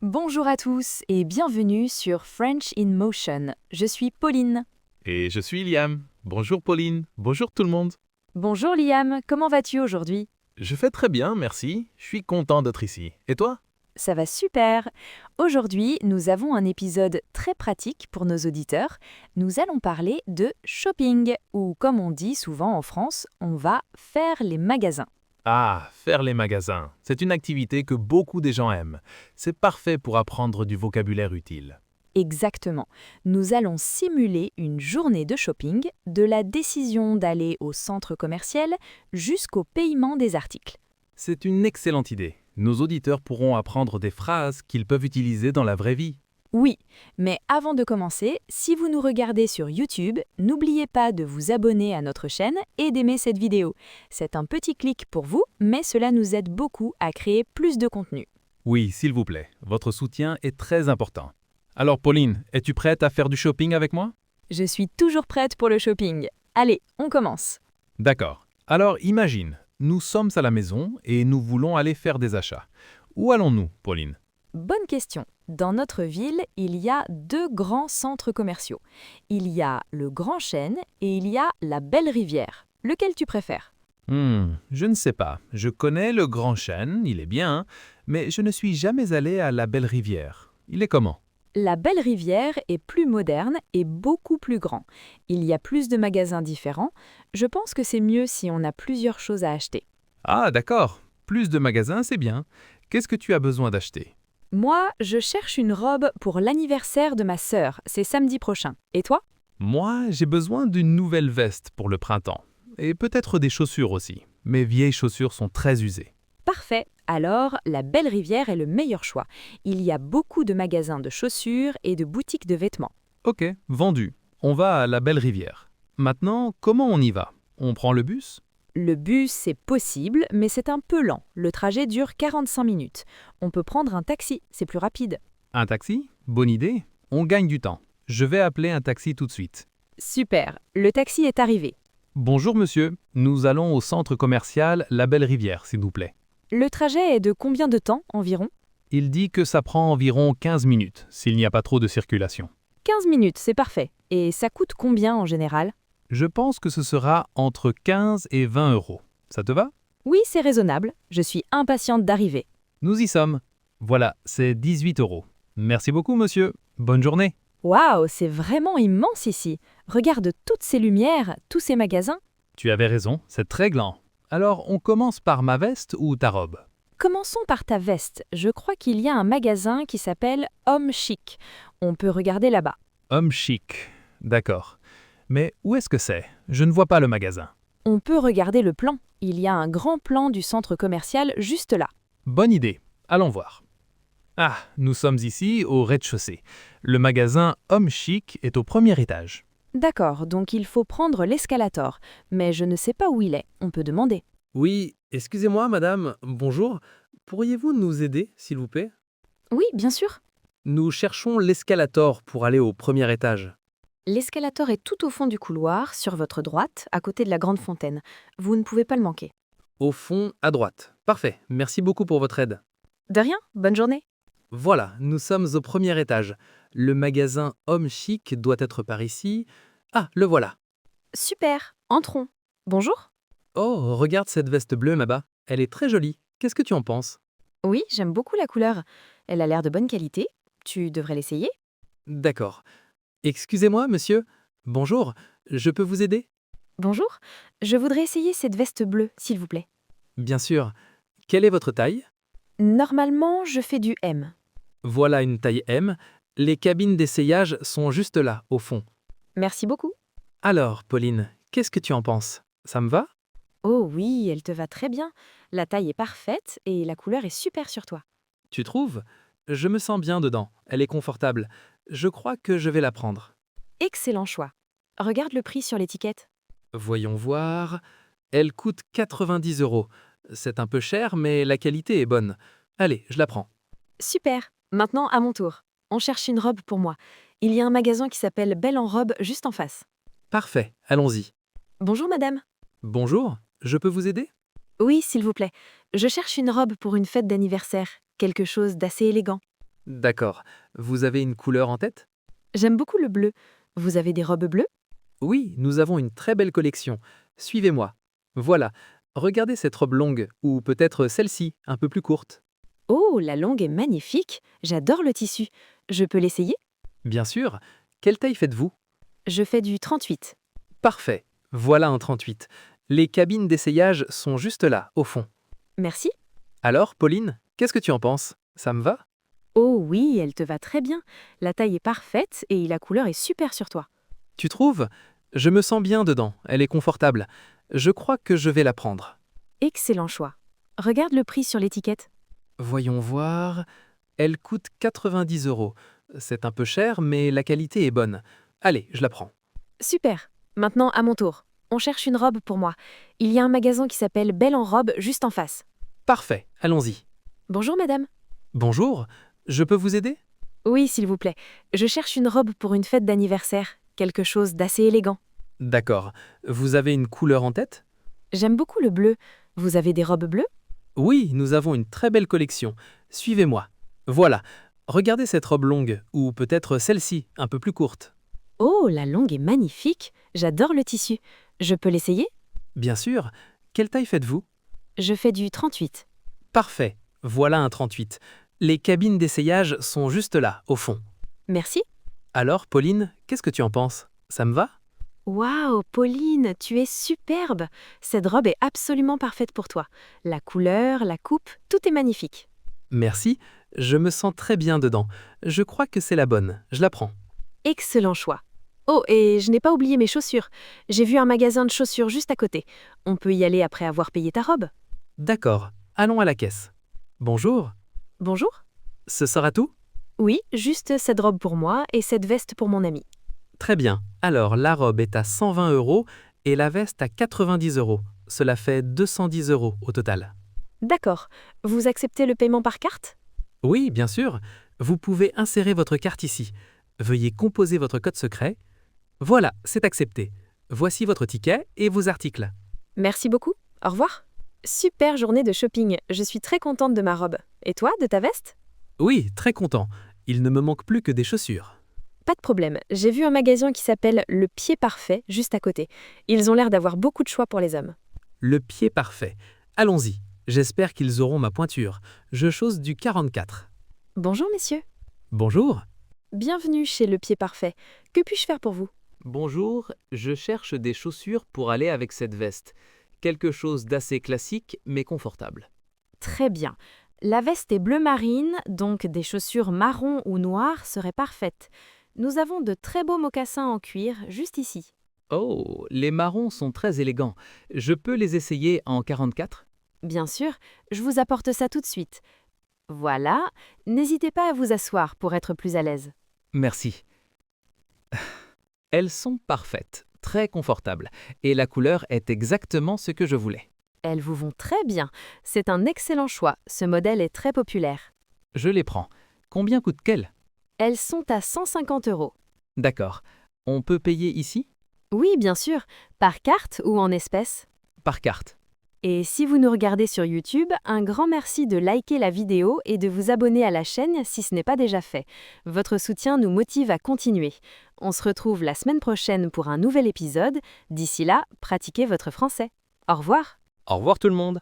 Bonjour à tous et bienvenue sur French in Motion. Je suis Pauline. Et je suis Liam. Bonjour Pauline, bonjour tout le monde. Bonjour Liam, comment vas-tu aujourd'hui? Je fais très bien, merci. Je suis content d'être ici. Et toi? Ça va super. Aujourd'hui, nous avons un épisode très pratique pour nos auditeurs. Nous allons parler de shopping, ou comme on dit souvent en France, on va faire les magasins. Ah, faire les magasins. C'est une activité que beaucoup de gens aiment. C'est parfait pour apprendre du vocabulaire utile. Exactement. Nous allons simuler une journée de shopping, de la décision d'aller au centre commercial jusqu'au paiement des articles. C'est une excellente idée. Nos auditeurs pourront apprendre des phrases qu'ils peuvent utiliser dans la vraie vie. Oui, mais avant de commencer, si vous nous regardez sur YouTube, n'oubliez pas de vous abonner à notre chaîne et d'aimer cette vidéo. C'est un petit clic pour vous, mais cela nous aide beaucoup à créer plus de contenu. Oui, s'il vous plaît, votre soutien est très important. Alors Pauline, es-tu prête à faire du shopping avec moi? Je suis toujours prête pour le shopping. Allez, on commence. D'accord. Alors imagine, nous sommes à la maison et nous voulons aller faire des achats. Où allons-nous, Pauline? Bonne question. Dans notre ville, il y a deux grands centres commerciaux. Il y a le Grand Chêne et il y a la Belle Rivière. Lequel tu préfères? Je ne sais pas. Je connais le Grand Chêne, il est bien, mais je ne suis jamais allé à la Belle Rivière. Il est comment? La Belle Rivière est plus moderne et beaucoup plus grand. Il y a plus de magasins différents. Je pense que c'est mieux si on a plusieurs choses à acheter. Ah, d'accord. Plus de magasins, c'est bien. Qu'est-ce que tu as besoin d'acheter? Moi, je cherche une robe pour l'anniversaire de ma sœur. C'est samedi prochain. Et toi? Moi, j'ai besoin d'une nouvelle veste pour le printemps. Et peut-être des chaussures aussi. Mes vieilles chaussures sont très usées. Parfait. Alors, la Belle Rivière est le meilleur choix. Il y a beaucoup de magasins de chaussures et de boutiques de vêtements. Ok, vendu. On va à la Belle Rivière. Maintenant, comment on y va? On prend le bus? Le bus, c'est possible, mais c'est un peu lent. Le trajet dure 45 minutes. On peut prendre un taxi, c'est plus rapide. Un taxi? Bonne idée. On gagne du temps. Je vais appeler un taxi tout de suite. Super, le taxi est arrivé. Bonjour monsieur, nous allons au centre commercial La Belle Rivière, s'il vous plaît. Le trajet est de combien de temps environ? Il dit que ça prend environ 15 minutes, s'il n'y a pas trop de circulation. 15 minutes, c'est parfait. Et ça coûte combien en général? Je pense que ce sera entre 15 et 20 euros. Ça te va? Oui, c'est raisonnable. Je suis impatiente d'arriver. Nous y sommes. Voilà, c'est 18 euros. Merci beaucoup monsieur. Bonne journée. Waouh, c'est vraiment immense ici. Regarde toutes ces lumières, tous ces magasins. Tu avais raison, c'est très grand. Alors, on commence par ma veste ou ta robe? Commençons par ta veste. Je crois qu'il y a un magasin qui s'appelle Homme Chic. On peut regarder là-bas. Homme chic. D'accord. Mais où est-ce que c'est? Je ne vois pas le magasin. On peut regarder le plan. Il y a un grand plan du centre commercial juste là. Bonne idée. Allons voir. Ah, nous sommes ici au rez-de-chaussée. Le magasin Homme Chic est au premier étage. D'accord, donc il faut prendre l'escalator. Mais je ne sais pas où il est. On peut demander. Oui, excusez-moi, madame, bonjour. Pourriez-vous nous aider, s'il vous plaît? Oui, bien sûr. Nous cherchons l'escalator pour aller au premier étage. L'escalator est tout au fond du couloir, sur votre droite, à côté de la grande fontaine. Vous ne pouvez pas le manquer. Au fond, à droite. Parfait, merci beaucoup pour votre aide. De rien, bonne journée. Voilà, nous sommes au premier étage. Le magasin Homme Chic doit être par ici. Ah, le voilà. Super, entrons. Bonjour. Oh, regarde cette veste bleue, Maba. Elle est très jolie. Qu'est-ce que tu en penses? Oui, j'aime beaucoup la couleur. Elle a l'air de bonne qualité. Tu devrais l'essayer. D'accord. Excusez-moi, monsieur. Bonjour, je peux vous aider? Bonjour, je voudrais essayer cette veste bleue, s'il vous plaît. Bien sûr. Quelle est votre taille? Normalement, je fais du M. Voilà une taille M. Les cabines d'essayage sont juste là, au fond. Merci beaucoup. Alors, Pauline, qu'est-ce que tu en penses? Ça me va? Oh oui, elle te va très bien. La taille est parfaite et la couleur est super sur toi. Tu trouves? Je me sens bien dedans. Elle est confortable. Je crois que je vais la prendre. Excellent choix. Regarde le prix sur l'étiquette. Voyons voir. Elle coûte 90 euros. C'est un peu cher, mais la qualité est bonne. Allez, je la prends. Super. Maintenant, à mon tour. On cherche une robe pour moi. Il y a un magasin qui s'appelle Belle en robe juste en face. Parfait, allons-y. Bonjour madame. Bonjour, je peux vous aider? Oui, s'il vous plaît. Je cherche une robe pour une fête d'anniversaire. Quelque chose d'assez élégant. D'accord. Vous avez une couleur en tête? J'aime beaucoup le bleu. Vous avez des robes bleues? Oui, nous avons une très belle collection. Suivez-moi. Voilà. Regardez cette robe longue, ou peut-être celle-ci, un peu plus courte. Oh, la longue est magnifique. J'adore le tissu. Je peux l'essayer? Bien sûr. Quelle taille faites-vous? Je fais du 38. Parfait. Voilà un 38. Les cabines d'essayage sont juste là, au fond. Merci. Alors, Pauline, qu'est-ce que tu en penses? Ça me va? Oh oui, elle te va très bien. La taille est parfaite et la couleur est super sur toi. Tu trouves? Je me sens bien dedans, elle est confortable. Je crois que je vais la prendre. Excellent choix. Regarde le prix sur l'étiquette. Voyons voir. Elle coûte 90 €. C'est un peu cher, mais la qualité est bonne. Allez, je la prends. Super. Maintenant, à mon tour. On cherche une robe pour moi. Il y a un magasin qui s'appelle Belle en robe juste en face. Parfait, allons-y. Bonjour madame. Bonjour, je peux vous aider? Oui, s'il vous plaît. Je cherche une robe pour une fête d'anniversaire. Quelque chose d'assez élégant. D'accord. Vous avez une couleur en tête? J'aime beaucoup le bleu. Vous avez des robes bleues? Oui, nous avons une très belle collection. Suivez-moi. Voilà. Regardez cette robe longue, ou peut-être celle-ci, un peu plus courte. Oh, la longue est magnifique. J'adore le tissu. Je peux l'essayer? Bien sûr. Quelle taille faites-vous? Je fais du 38. Parfait. Voilà un 38. Les cabines d'essayage sont juste là, au fond. Merci. Alors, Pauline, qu'est-ce que tu en penses? Ça me va? Waouh, Pauline, tu es superbe. Cette robe est absolument parfaite pour toi. La couleur, la coupe, tout est magnifique. Merci, je me sens très bien dedans. Je crois que c'est la bonne. Je la prends. Excellent choix. Oh, et je n'ai pas oublié mes chaussures. J'ai vu un magasin de chaussures juste à côté. On peut y aller après avoir payé ta robe. D'accord. Allons à la caisse. Bonjour. Bonjour? Ce sera tout? Oui, juste cette robe pour moi et cette veste pour mon ami. Très bien. Alors, la robe est à 120 € et la veste à 90 €. Cela fait 210 € au total. D'accord. Vous acceptez le paiement par carte? Oui, bien sûr. Vous pouvez insérer votre carte ici. Veuillez composer votre code secret. Voilà, c'est accepté. Voici votre ticket et vos articles. Merci beaucoup. Au revoir. Super journée de shopping. Je suis très contente de ma robe. Et toi, de ta veste? Oui, très content. Il ne me manque plus que des chaussures. Pas de problème. J'ai vu un magasin qui s'appelle Le Pied Parfait juste à côté. Ils ont l'air d'avoir beaucoup de choix pour les hommes. Le pied parfait. Allons-y. J'espère qu'ils auront ma pointure. Je chausse du 44. Bonjour messieurs. Bonjour. Bienvenue chez Le Pied Parfait. Que puis-je faire pour vous? Bonjour, je cherche des chaussures pour aller avec cette veste. Quelque chose d'assez classique mais confortable. Très bien. La veste est bleu marine, donc des chaussures marron ou noires seraient parfaites. Nous avons de très beaux mocassins en cuir juste ici. Oh, les marrons sont très élégants. Je peux les essayer en 44? Bien sûr, je vous apporte ça tout de suite. Voilà, n'hésitez pas à vous asseoir pour être plus à l'aise. Merci. Elles sont parfaites, très confortables, et la couleur est exactement ce que je voulais. Elles vous vont très bien. C'est un excellent choix. Ce modèle est très populaire. Je les prends. Combien coûtent-elles? Elles sont à 150 €. D'accord. On peut payer ici? Oui, bien sûr, par carte ou en espèces. Par carte. Et si vous nous regardez sur YouTube, un grand merci de liker la vidéo et de vous abonner à la chaîne si ce n'est pas déjà fait. Votre soutien nous motive à continuer. On se retrouve la semaine prochaine pour un nouvel épisode. D'ici là, pratiquez votre français. Au revoir. Au revoir tout le monde.